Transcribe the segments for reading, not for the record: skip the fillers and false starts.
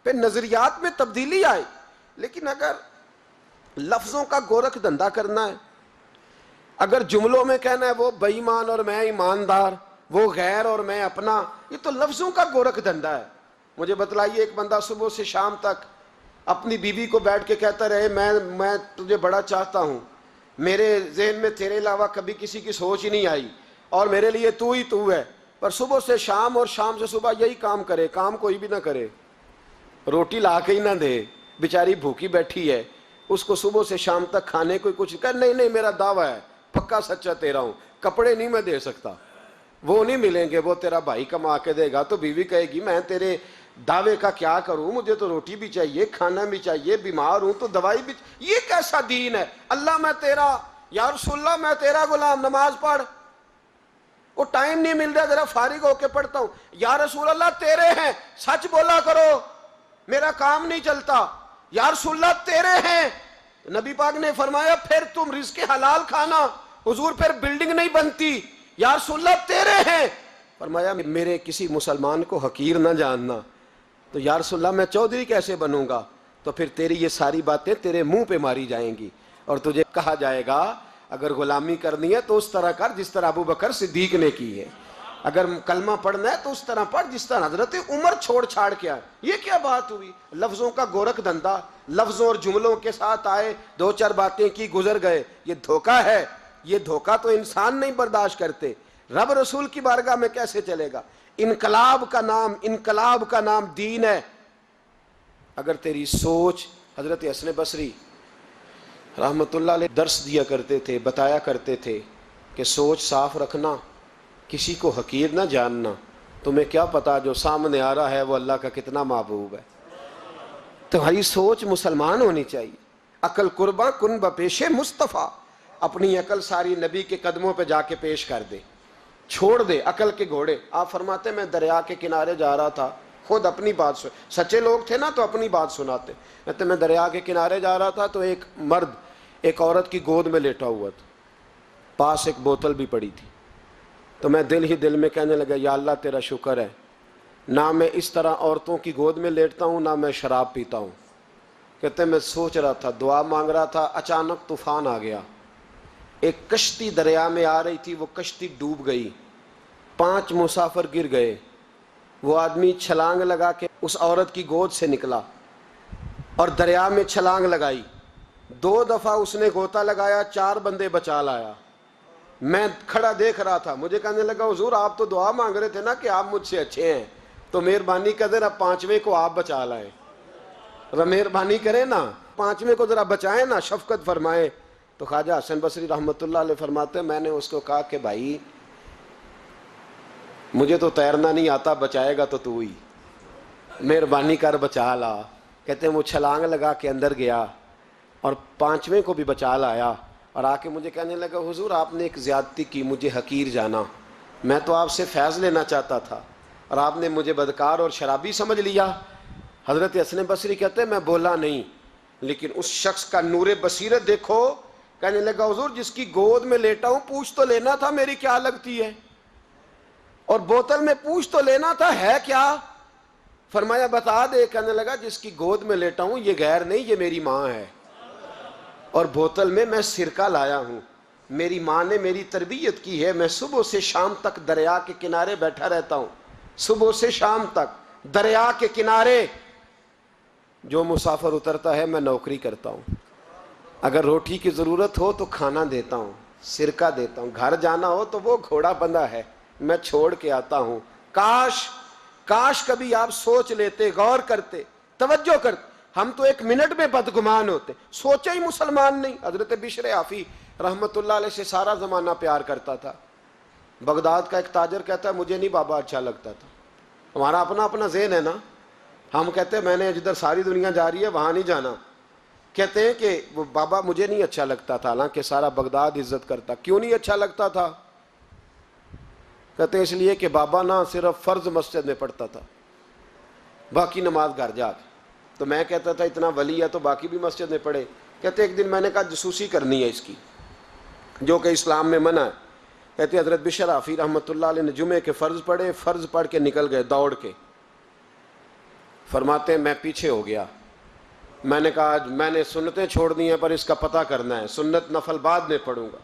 پھر نظریات میں تبدیلی آئے. لیکن اگر لفظوں کا گورکھ دھندا کرنا ہے، اگر جملوں میں کہنا ہے وہ بے ایمان اور میں ایماندار، وہ غیر اور میں اپنا، یہ تو لفظوں کا گورکھ دھندا ہے. مجھے بتلائیے ایک بندہ صبح سے شام تک اپنی بیوی کو بیٹھ کے کہتا رہے میں تجھے بڑا چاہتا ہوں، میرے ذہن میں تیرے علاوہ کبھی کسی کی سوچ ہی نہیں آئی، اور میرے لیے تو ہی تو ہے، پر صبح سے شام اور شام سے صبح یہی کام کرے، کام کوئی بھی نہ کرے، روٹی لا کے ہی نہ دے، بیچاری بھوکی بیٹھی ہے، اس کو صبح سے شام تک کھانے کو کچھ کہ نہیں میرا دعویٰ ہے پکا سچا تیرا ہوں، کپڑے نہیں میں دے سکتا، وہ نہیں ملیں گے، وہ تیرا بھائی کما کے دے گا. تو بیوی کہے گی میں تیرے دعوے کا کیا کروں، مجھے تو روٹی بھی چاہیے، کھانا بھی چاہیے، بیمار ہوں تو دوائی بھی. یہ کیسا دین ہے؟ اللہ میں تیرا، یا رسول اللہ میں تیرا غلام، نماز پڑھ. وہ ٹائم نہیں مل رہا، ذرا فارغ ہو کے پڑھتا ہوں. یا رسول اللہ تیرے ہیں، سچ بولا کرو، میرا کام نہیں چلتا. یا رسول اللہ تیرے ہیں. نبی پاک نے فرمایا پھر تم رزق حلال کھانا. حضور پھر بلڈنگ نہیں بنتی. یا رسول اللہ تیرے ہیں. فرمایا میرے کسی مسلمان کو حقیر نہ جاننا. تو یا رسول اللہ میں چودھری کیسے بنوں گا؟ تو پھر تیری یہ ساری باتیں تیرے منہ پہ ماری جائیں گی، اور تجھے کہا جائے گا اگر غلامی کرنی ہے تو اس طرح کر جس طرح ابو بکر صدیق نے کی ہے، اگر کلمہ پڑھنا ہے تو اس طرح پڑھ جس طرح حضرت عمر چھوڑ چھاڑ کے آئے. یہ کیا بات ہوئی؟ لفظوں کا گورکھ دھندا، لفظوں اور جملوں کے ساتھ آئے، دو چار باتیں کی گزر گئے. یہ دھوکہ ہے. یہ دھوکہ تو انسان نہیں برداشت کرتے، رب رسول کی بارگاہ میں کیسے چلے گا؟ انقلاب کا نام دین ہے. اگر تیری سوچ، حضرت حسن بصری رحمت اللہ علیہ درس دیا کرتے تھے، بتایا کرتے تھے کہ سوچ صاف رکھنا، کسی کو حقیر نہ جاننا. تمہیں کیا پتا جو سامنے آ رہا ہے وہ اللہ کا کتنا محبوب ہے. تمہاری سوچ مسلمان ہونی چاہیے. عقل قرباں کن بپیش مصطفیٰ. اپنی عقل ساری نبی کے قدموں پہ جا کے پیش کر دے، چھوڑ دے عقل کے گھوڑے. آپ فرماتے میں دریا کے کنارے جا رہا تھا، خود اپنی بات سچے لوگ تھے نا تو اپنی بات سناتے. کہتے میں دریا کے کنارے جا رہا تھا تو ایک مرد ایک عورت کی گود میں لیٹا ہوا تھا، پاس ایک بوتل بھی پڑی تھی. تو میں دل ہی دل میں کہنے لگا یا اللہ تیرا شکر ہے، نہ میں اس طرح عورتوں کی گود میں لیٹتا ہوں، نہ میں شراب پیتا ہوں. کہتے میں سوچ رہا تھا، دعا مانگ رہا تھا، اچانک طوفان آ گیا. ایک کشتی دریا میں آ رہی تھی، وہ کشتی ڈوب گئی، 5 مسافر گر گئے. وہ آدمی چھلانگ لگا کے اس عورت کی گود سے نکلا اور دریا میں چھلانگ لگائی. 2 دفعہ اس نے غوطہ لگایا، 4 بندے بچا لایا. میں کھڑا دیکھ رہا تھا. مجھے کہنے لگا حضور آپ تو دعا مانگ رہے تھے نا کہ آپ مجھ سے اچھے ہیں، تو مہربانی کر ذرا 5ویں کو آپ بچا لائیں. مہربانی کریں نا، 5ویں کو ذرا بچائیں نا، شفقت فرمائیں. تو خواجہ حسن بصری رحمت اللہ علیہ فرماتے میں نے اس کو کہا کہ بھائی مجھے تو تیرنا نہیں آتا، بچائے گا تو ہی، مہربانی کر بچا لا. کہتے ہیں وہ چھلانگ لگا کے اندر گیا اور 5ویں کو بھی بچا لایا، اور آ کے مجھے کہنے لگا حضور آپ نے ایک زیادتی کی، مجھے حقیر جانا، میں تو آپ سے فیض لینا چاہتا تھا اور آپ نے مجھے بدکار اور شرابی سمجھ لیا. حضرت حسن بصری کہتے ہیں میں بولا نہیں، لیکن اس شخص کا نور بصیرت دیکھو. کہنے لگا حضور جس کی گود میں لیٹا ہوں پوچھ تو لینا تھا میری کیا لگتی ہے، اور بوتل میں پوچھ تو لینا تھا ہے کیا. فرمایا بتا دے. کہنے لگا جس کی گود میں لیٹا ہوں یہ غیر نہیں، یہ میری ماں ہے، اور بوتل میں میں سرکہ لایا ہوں، میری ماں نے میری تربیت کی ہے. میں صبح سے شام تک دریا کے کنارے بیٹھا رہتا ہوں، صبح سے شام تک دریا کے کنارے. جو مسافر اترتا ہے میں نوکری کرتا ہوں، اگر روٹی کی ضرورت ہو تو کھانا دیتا ہوں، سرکہ دیتا ہوں، گھر جانا ہو تو وہ گھوڑا بندھا ہے میں چھوڑ کے آتا ہوں. کاش کبھی آپ سوچ لیتے، غور کرتے، توجہ کرتے. ہم تو 1 منٹ میں بدگمان ہوتے، سوچے ہی مسلمان نہیں. حضرت بشر حافی رحمت اللہ علیہ سے سارا زمانہ پیار کرتا تھا. بغداد کا ایک تاجر کہتا ہے مجھے نہیں بابا اچھا لگتا تھا. ہمارا اپنا ذہن ہے نا، ہم کہتے ہیں میں نے جدھر ساری دنیا جا رہی ہے وہاں نہیں جانا. کہتے ہیں کہ وہ بابا مجھے نہیں اچھا لگتا تھا، حالانکہ سارا بغداد عزت کرتا. کیوں نہیں اچھا لگتا تھا؟ کہتے ہیں اس لیے کہ بابا نہ صرف فرض مسجد میں پڑھتا تھا، باقی نماز گھر جا کے. تو میں کہتا تھا اتنا ولی ہے تو باقی بھی مسجد میں پڑھے. کہتے ایک دن میں نے کہا جسوسی کرنی ہے اس کی، جو کہ اسلام میں منع ہے. کہتے حضرت بشر حافی رحمۃ اللہ علیہ نے جمعے کے فرض پڑھے، فرض پڑھ کے نکل گئے دوڑ کے. فرماتے ہیں میں پیچھے ہو گیا، میں نے کہا میں نے سنتیں چھوڑ دی ہیں پر اس کا پتہ کرنا ہے، سنت نفل بعد میں پڑھوں گا۔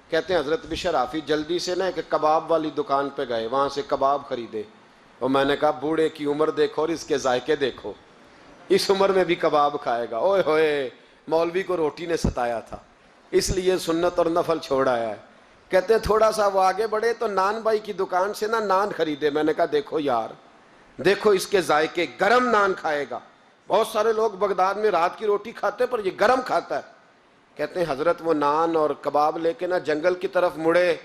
کہتے ہیں حضرت بشر حافظ جلدی سے نا ایک کباب والی دکان پہ گئے، وہاں سے کباب خریدے، اور میں نے کہا بوڑھے کی عمر دیکھو اور اس کے ذائقے دیکھو، اس عمر میں بھی کباب کھائے گا، اوئے ہوئے مولوی کو روٹی نے ستایا تھا اس لیے سنت اور نفل چھوڑ آیا ہے۔ کہتے ہیں تھوڑا سا وہ آگے بڑھے تو نان بھائی کی دکان سے نا نان خریدے، میں نے کہا دیکھو یار دیکھو اس کے ذائقے، گرم نان کھائے گا، بہت سارے لوگ بغداد میں رات کی روٹی کھاتے پر یہ گرم کھاتا ہے۔ کہتے ہیں حضرت وہ نان اور کباب لے کے نا جنگل کی طرف مڑے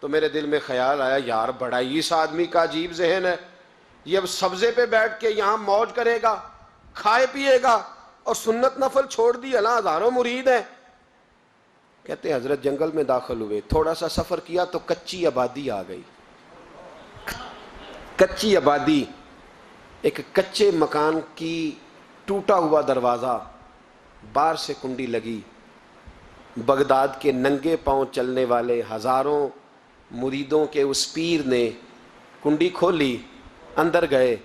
تو میرے دل میں خیال آیا یار بڑا ہی اس آدمی کا عجیب ذہن ہے، یہ اب سبزے پہ بیٹھ کے یہاں موج کرے گا، کھائے پیے گا، اور سنت نفل چھوڑ دی، اللہ ہزاروں مرید ہیں۔ کہتے ہیں حضرت جنگل میں داخل ہوئے، تھوڑا سا سفر کیا تو کچی آبادی آ گئی، کچی آبادی، ایک کچے مکان کی ٹوٹا ہوا دروازہ، باہر سے کنڈی لگی، بغداد کے ننگے پاؤں چلنے والے ہزاروں مریدوں کے اس پیر نے کنڈی کھولی، اندر گئے،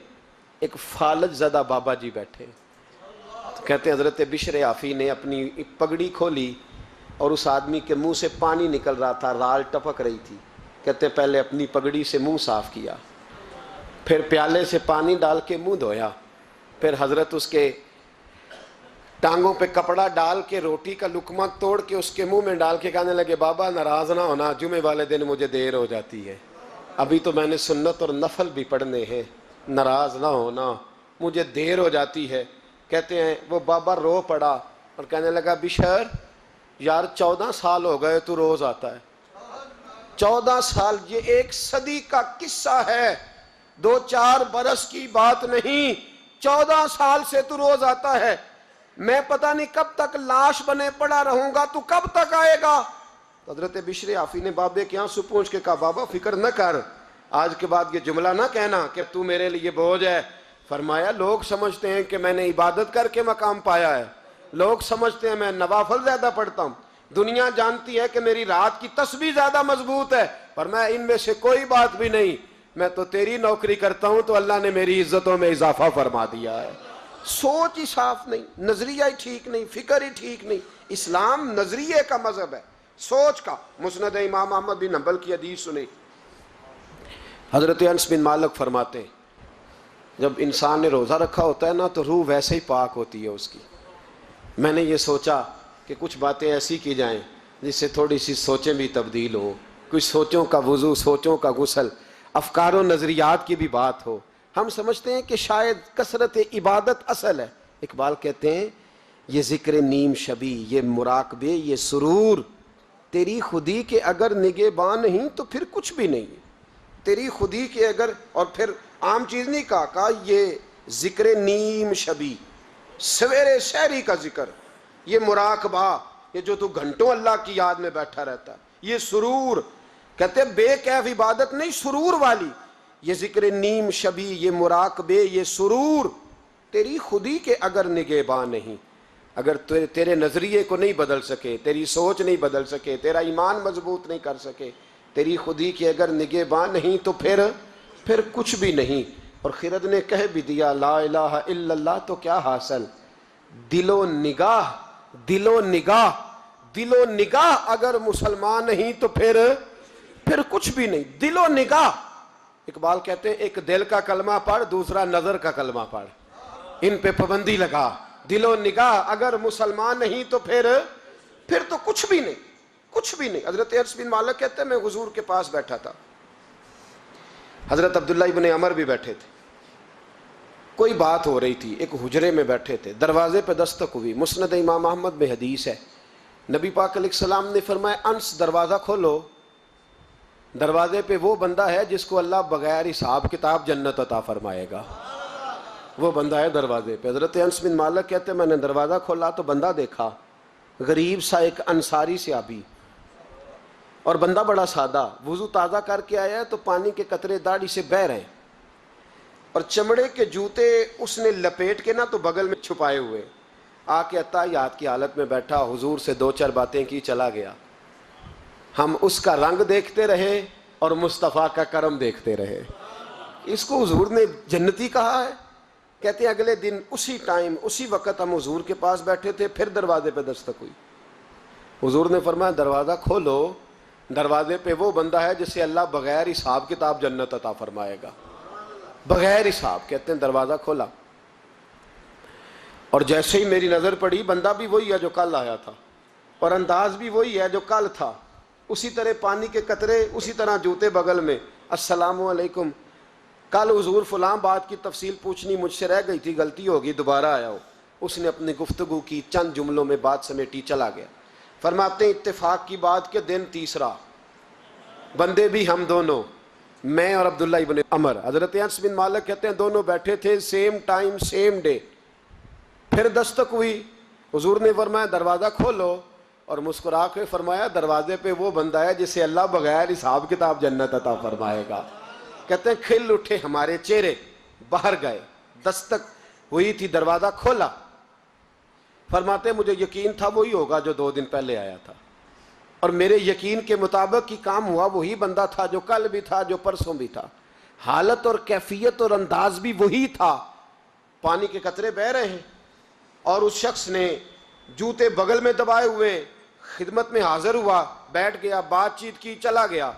ایک فالج زدہ بابا جی بیٹھے۔ کہتے ہیں حضرت بشر حافظ نے اپنی پگڑی کھولی اور اس آدمی کے منہ سے پانی نکل رہا تھا، رال ٹپک رہی تھی۔ کہتے ہیں پہلے اپنی پگڑی سے منہ صاف کیا، پھر پیالے سے پانی ڈال کے منہ دھویا، پھر حضرت اس کے ٹانگوں پہ کپڑا ڈال کے روٹی کا لقمہ توڑ کے اس کے منہ میں ڈال کے کہنے لگے بابا ناراض نہ ہونا، جمعے والے دن مجھے دیر ہو جاتی ہے، ابھی تو میں نے سنت اور نفل بھی پڑھنے ہیں، ناراض نہ ہونا مجھے دیر ہو جاتی ہے۔ کہتے ہیں وہ بابا رو پڑا اور کہنے لگا بشر یار 14 سال ہو گئے تو روز آتا ہے، 14 سال، یہ 1 صدی کا قصہ ہے، 2-4 برس کی بات نہیں، 14 سال سے تو روز آتا ہے، میں پتہ نہیں کب تک لاش بنے پڑا رہوں گا، تو کب تک آئے گا؟ حضرت بشر حافظ نے بابے کے یہاں سے پوچھ کے کہا بابا فکر نہ کر، آج کے بعد یہ جملہ نہ کہنا کہ تو میرے لیے بوجھ ہے۔ فرمایا لوگ سمجھتے ہیں کہ میں نے عبادت کر کے مقام پایا ہے، لوگ سمجھتے ہیں میں نوافل زیادہ پڑھتا ہوں، دنیا جانتی ہے کہ میری رات کی تسبیح زیادہ مضبوط ہے، پر میں ان میں سے کوئی بات بھی نہیں، میں تو تیری نوکری کرتا ہوں تو اللہ نے میری عزتوں میں اضافہ فرما دیا ہے۔ سوچ ہی صاف نہیں، نظریہ ہی ٹھیک نہیں، فکر ہی ٹھیک نہیں۔ اسلام نظریے کا مذہب ہے، سوچ کا۔ مسند امام احمد بن حنبل کی حدیث سنی، حضرت انس بن مالک فرماتے ہیں جب انسان نے روزہ رکھا ہوتا ہے نا تو روح ویسے ہی پاک ہوتی ہے اس کی۔ میں نے یہ سوچا کہ کچھ باتیں ایسی کی جائیں جس سے تھوڑی سی سوچیں بھی تبدیل ہوں، کچھ سوچوں کا وضو، سوچوں کا غسل، افکار و نظریات کی بھی بات ہو۔ ہم سمجھتے ہیں کہ شاید کثرت عبادت اصل ہے۔ اقبال کہتے ہیں یہ ذکر نیم شبی، یہ مراقبے، یہ سرور، تیری خودی کے اگر نگہباں نہیں تو پھر کچھ بھی نہیں، تیری خودی کے اگر، اور پھر عام چیز نہیں کہا یہ ذکر نیم شبی، سویرے شہری کا ذکر، یہ مراقبہ، یہ جو تو گھنٹوں اللہ کی یاد میں بیٹھا رہتا ہے، یہ سرور، کہتے ہیں بے کیف عبادت نہیں، سرور والی، یہ ذکر نیم شبی، یہ مراقبے، یہ سرور، تیری خودی کے اگر نگہباں نہیں، اگر تیرے نظریے کو نہیں بدل سکے، تیری سوچ نہیں بدل سکے، تیرا ایمان مضبوط نہیں کر سکے، تیری خودی کے اگر نگہباں نہیں تو پھر کچھ بھی نہیں۔ اور خرد نے کہہ بھی دیا لا الہ الا اللہ تو کیا حاصل، دل و نگاہ، دل و نگاہ، دل و نگاہ اگر مسلمان نہیں تو پھر کچھ بھی نہیں، دل و نگاہ۔ اقبال کہتے ہیں ایک دل کا کلمہ پڑھ، دوسرا نظر کا کلمہ پڑھ، ان پہ پابندی لگا، دل و نگاہ اگر مسلمان نہیں تو پھر تو کچھ بھی نہیں، کچھ بھی نہیں۔ حضرت انس بن مالک کہتے ہیں میں حضور کے پاس بیٹھا تھا، حضرت عبداللہ ابن عمر بھی بیٹھے تھے، کوئی بات ہو رہی تھی، ایک حجرے میں بیٹھے تھے، دروازے پہ دستک ہوئی، مسند امام احمد میں حدیث ہے، نبی پاک علیہ السلام نے فرمایا انس دروازہ کھولو، دروازے پہ وہ بندہ ہے جس کو اللہ بغیر حساب کتاب جنت عطا فرمائے گا، وہ بندہ ہے دروازے پہ۔ حضرت انس بن مالک کہتے ہیں میں نے دروازہ کھولا تو بندہ دیکھا، غریب سا ایک انصاری صحابی، اور بندہ بڑا سادہ، وضو تازہ کر کے آیا ہے تو پانی کے قطرے داڑھی سے بہہ رہے ہیں، اور چمڑے کے جوتے اس نے لپیٹ کے نا تو بغل میں چھپائے ہوئے، آ کے عطایات کی حالت میں بیٹھا، حضور سے 2-4 باتیں کی، چلا گیا۔ ہم اس کا رنگ دیکھتے رہے اور مصطفیٰ کا کرم دیکھتے رہے۔ اس کو حضور نے جنتی کہا ہے، کہتے ہیں اگلے دن اسی ٹائم اسی وقت ہم حضور کے پاس بیٹھے تھے، پھر دروازے پہ دستک ہوئی. حضور نے فرمایا دروازہ کھولو، دروازے پہ وہ بندہ ہے جسے اللہ بغیر حساب کتاب جنت عطا فرمائے گا، بغیر حساب. کہتے ہیں دروازہ کھولا اور جیسے ہی میری نظر پڑی، بندہ بھی وہی ہے جو کل آیا تھا اور انداز بھی وہی ہے جو کل تھا، اسی طرح پانی کے قطرے، اسی طرح جوتے بغل میں. السلام علیکم، کل حضور فلاں بات کی تفصیل پوچھنی مجھ سے رہ گئی تھی، غلطی ہوگی، دوبارہ آیا ہو. اس نے اپنی گفتگو کی، چند جملوں میں بات سمیٹی، چلا گیا. فرماتے ہیں اتفاق کی بات کہ دن تیسرا، بندے بھی ہم دونوں، میں اور عبداللہ ابن عمر. حضرت انس بن مالک کہتے ہیں دونوں بیٹھے تھے، سیم ٹائم سیم ڈے. پھر دستک ہوئی، حضور نے فرمایا دروازہ کھولو، اور مسکرا کے فرمایا دروازے پہ وہ بندہ ہے جسے اللہ بغیر حساب کتاب جنت عطا فرمائے گا. کہتے ہیں کھل اٹھے ہمارے چہرے، باہر گئے. دستک ہوئی تھی، دروازہ کھولا. فرماتے ہیں مجھے یقین تھا وہی ہوگا جو 2 دن پہلے آیا تھا، اور میرے یقین کے مطابق ہی کام ہوا. وہی بندہ تھا جو کل بھی تھا، جو پرسوں بھی تھا. حالت اور کیفیت اور انداز بھی وہی تھا. پانی کے قطرے بہہ رہے ہیں اور اس شخص نے جوتے بغل میں دبائے ہوئے خدمت میں حاضر ہوا، بیٹھ گیا، بات چیت کی، چلا گیا.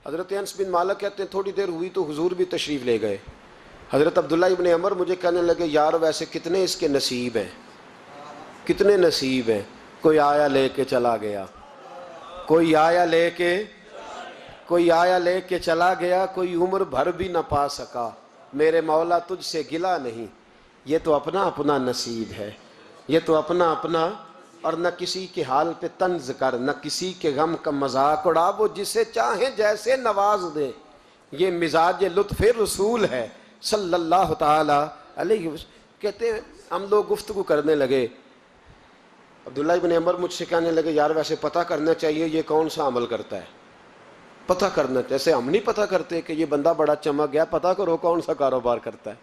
حضرت انس بن مالک کہتے ہیں تھوڑی دیر ہوئی تو حضور بھی تشریف لے گئے. حضرت عبداللہ ابن عمر مجھے کہنے لگے یار ویسے کتنے اس کے نصیب ہیں، کتنے نصیب ہیں. کوئی آیا لے کے چلا گیا، کوئی آیا لے کے چلا گیا، کوئی عمر بھر بھی نہ پا سکا. میرے مولا تجھ سے گلا نہیں، یہ تو اپنا اپنا نصیب ہے، یہ تو اپنا اپنا. اور نہ کسی کے حال پہ طنز کر، نہ کسی کے غم کا مذاق اڑا، وہ جسے چاہیں جیسے نواز دے. یہ مزاج لطف رسول ہے صلی اللہ تعالی علیہ وسلم. کہتے ہیں ہم لوگ گفتگو کرنے لگے. عبداللہ ابن عمر مجھ سے کہنے لگے یار ویسے پتہ کرنا چاہیے یہ کون سا عمل کرتا ہے، پتہ کرنا. جیسے ہم نہیں پتہ کرتے کہ یہ بندہ بڑا چمک گیا، پتہ کرو کون سا کاروبار کرتا ہے،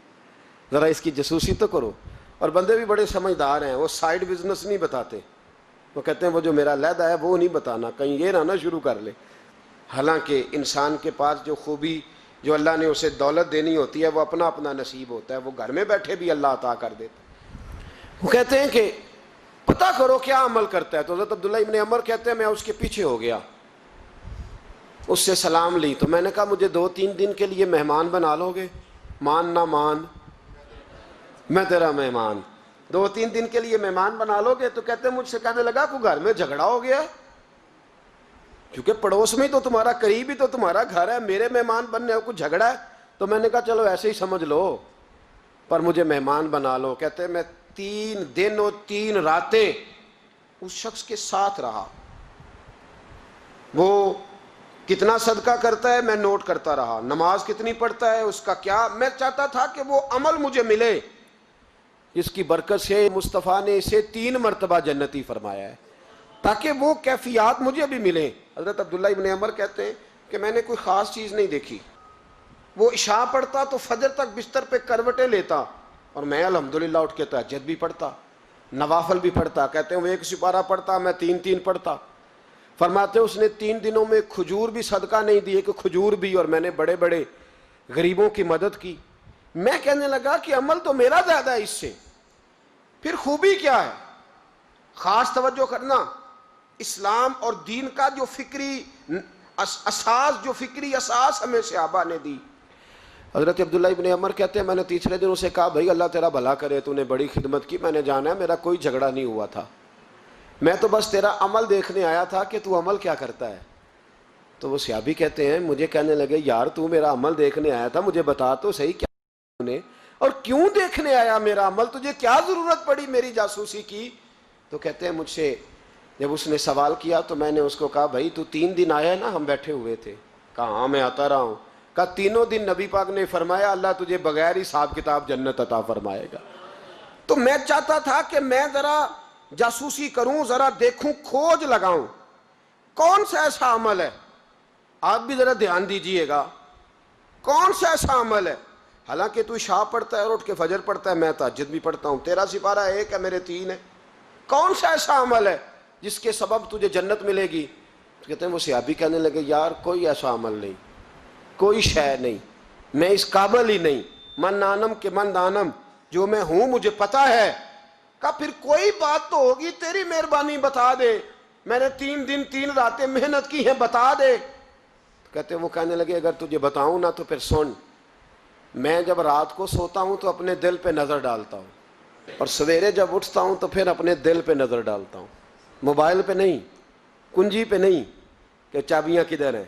ذرا اس کی جاسوسی تو کرو. اور بندے بھی بڑے سمجھدار ہیں، وہ سائیڈ بزنس نہیں بتاتے. وہ کہتے ہیں وہ جو میرا علیحدہ ہے وہ نہیں بتانا، کہیں یہ نہ شروع کر لے. حالانکہ انسان کے پاس جو خوبی، جو اللہ نے اسے دولت دینی ہوتی ہے، وہ اپنا اپنا نصیب ہوتا ہے. وہ گھر میں بیٹھے بھی اللہ عطا کر دیتا. وہ کہتے ہیں کہ پتہ کرو کیا عمل کرتا ہے. تو حضرت عبداللہ ابن عمر کہتے ہیں میں اس کے پیچھے ہو گیا، اس سے سلام لی. تو میں نے کہا مجھے 2-3 دن کے لیے مہمان بنا لو گے؟ مان نہ مان میں تیرا مہمان. 2-3 دن کے لیے مہمان بنا لو گے؟ تو کہتے ہیں مجھ سے کہنے لگا کوئی گھر میں جھگڑا ہو گیا ہے، کیونکہ پڑوس میں تو تمہارا، قریب ہی تو تمہارا گھر ہے، میرے مہمان بننے کو کچھ جھگڑا ہے؟ تو میں نے کہا چلو ایسے ہی سمجھ لو، پر مجھے مہمان بنا لو. کہتے ہیں میں 3 دن اور 3 راتیں اس شخص کے ساتھ رہا. وہ کتنا صدقہ کرتا ہے میں نوٹ کرتا رہا، نماز کتنی پڑھتا ہے، اس کا کیا. میں چاہتا تھا کہ وہ عمل مجھے ملے. اس کی برکت سے مصطفیٰ نے اسے 3 مرتبہ جنتی فرمایا ہے تاکہ وہ کیفیات مجھے بھی ملیں. حضرت عبداللہ ابن عمر کہتے ہیں کہ میں نے کوئی خاص چیز نہیں دیکھی. وہ عشاء پڑھتا تو فجر تک بستر پہ کروٹیں لیتا، اور میں الحمدللہ اٹھ کے تہجد بھی پڑھتا، نوافل بھی پڑھتا. کہتے ہیں وہ 1 سپارہ پڑھتا، میں 3 پڑھتا. فرماتے ہیں اس نے 3 دنوں میں کھجور بھی صدقہ نہیں دیے کہ کھجور بھی، اور میں نے بڑے بڑے غریبوں کی مدد کی. میں کہنے لگا کہ عمل تو میرا زیادہ ہے اس سے، پھر خوبی کیا ہے؟ خاص توجہ کرنا. اسلام اور دین کا جو فکری اساس ہمیں صحابہ نے دی. حضرت عبداللہ ابن عمر کہتے ہیں میں نے تیسرے دن اسے کہا بھائی اللہ تیرا بھلا کرے، تو نے بڑی خدمت کی، میں نے جانا ہے میرا کوئی جھگڑا نہیں ہوا تھا، میں تو بس تیرا عمل دیکھنے آیا تھا کہ تو عمل کیا کرتا ہے. تو وہ صحابی کہتے ہیں مجھے کہنے لگے یار تو میرا عمل دیکھنے آیا تھا، مجھے بتا تو صحیح کیا نے، اور کیوں دیکھنے آیا میرا عمل، تجھے کیا ضرورت پڑی میری جاسوسی کی. تو کہتے ہیں مجھ سے جب اس نے سوال کیا تو میں نے اس کو کہا بھائی تو 3 دن آیا ہے نا، ہم بیٹھے ہوئے تھے. کہا ہاں میں آتا رہا ہوں. کہا 3 دن نبی پاک نے فرمایا اللہ تجھے بغیر حساب کتاب جنت عطا فرمائے گا. تو میں چاہتا تھا کہ میں ذرا جاسوسی کروں، ذرا دیکھوں، کھوج لگاؤں کون سا ایسا عمل ہے. آپ بھی ذرا دھیان دیجئے گا کون سا ایسا عمل ہے. حالانکہ تو عشاء پڑھتا ہے اور اٹھ کے فجر پڑھتا ہے، میں تہجد بھی پڑھتا ہوں، تیرا سپارہ 1 ہے میرے 3 ہے. کون سا ایسا عمل ہے جس کے سبب تجھے جنت ملے گی؟ تو کہتے ہیں وہ صحابی کہنے لگے یار کوئی ایسا عمل نہیں، کوئی شے نہیں، میں اس قابل ہی نہیں. من نانم کے من دانم، جو میں ہوں مجھے پتا ہے. کہا پھر کوئی بات تو ہوگی, تیری مہربانی بتا دے, میں نے 3 دن 3 راتیں محنت کی ہیں, بتا دے. کہتے وہ کہنے لگے اگر تجھے بتاؤں نا تو پھر سن, میں جب رات کو سوتا ہوں تو اپنے دل پہ نظر ڈالتا ہوں, اور سویرے جب اٹھتا ہوں تو پھر اپنے دل پہ نظر ڈالتا ہوں, موبائل پہ نہیں, کنجی پہ نہیں کہ چابیاں کدھر ہیں,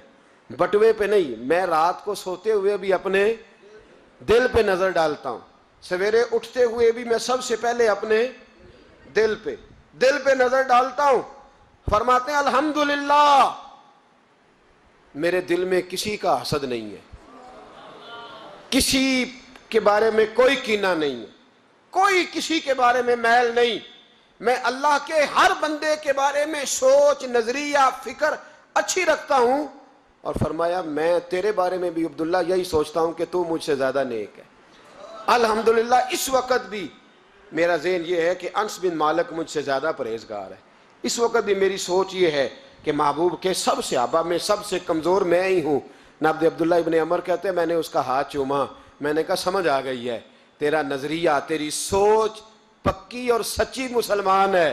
بٹوے پہ نہیں. میں رات کو سوتے ہوئے بھی اپنے دل پہ نظر ڈالتا ہوں, سویرے اٹھتے ہوئے بھی میں سب سے پہلے اپنے دل پہ نظر ڈالتا ہوں. فرماتے ہیں الحمدللہ میرے دل میں کسی کا حسد نہیں ہے, کسی کے بارے میں کوئی کینہ نہیں ہے, کوئی کسی کے بارے میں میل نہیں. میں اللہ کے ہر بندے کے بارے میں سوچ, نظریہ, فکر اچھی رکھتا ہوں. اور فرمایا میں تیرے بارے میں بھی عبداللہ یہی سوچتا ہوں کہ تو مجھ سے زیادہ نیک ہے. الحمدللہ اس وقت بھی میرا ذہن یہ ہے کہ انس بن مالک مجھ سے زیادہ پرہیزگار ہے. اس وقت بھی میری سوچ یہ ہے کہ محبوب کے سب صحابہ میں سب سے کمزور میں ہی ہوں. نبد عبداللہ ابن عمر کہتے ہیں میں نے اس کا ہاتھ چوما, میں نے کہا سمجھ آ گئی ہے, تیرا نظریہ, تیری سوچ پکی اور سچی مسلمان ہے,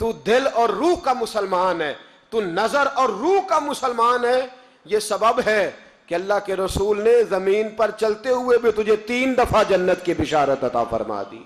تو دل اور روح کا مسلمان ہے, تو نظر اور روح کا مسلمان ہے. یہ سبب ہے کہ اللہ کے رسول نے زمین پر چلتے ہوئے بھی تجھے 3 دفعہ جنت کی بشارت عطا فرما دی.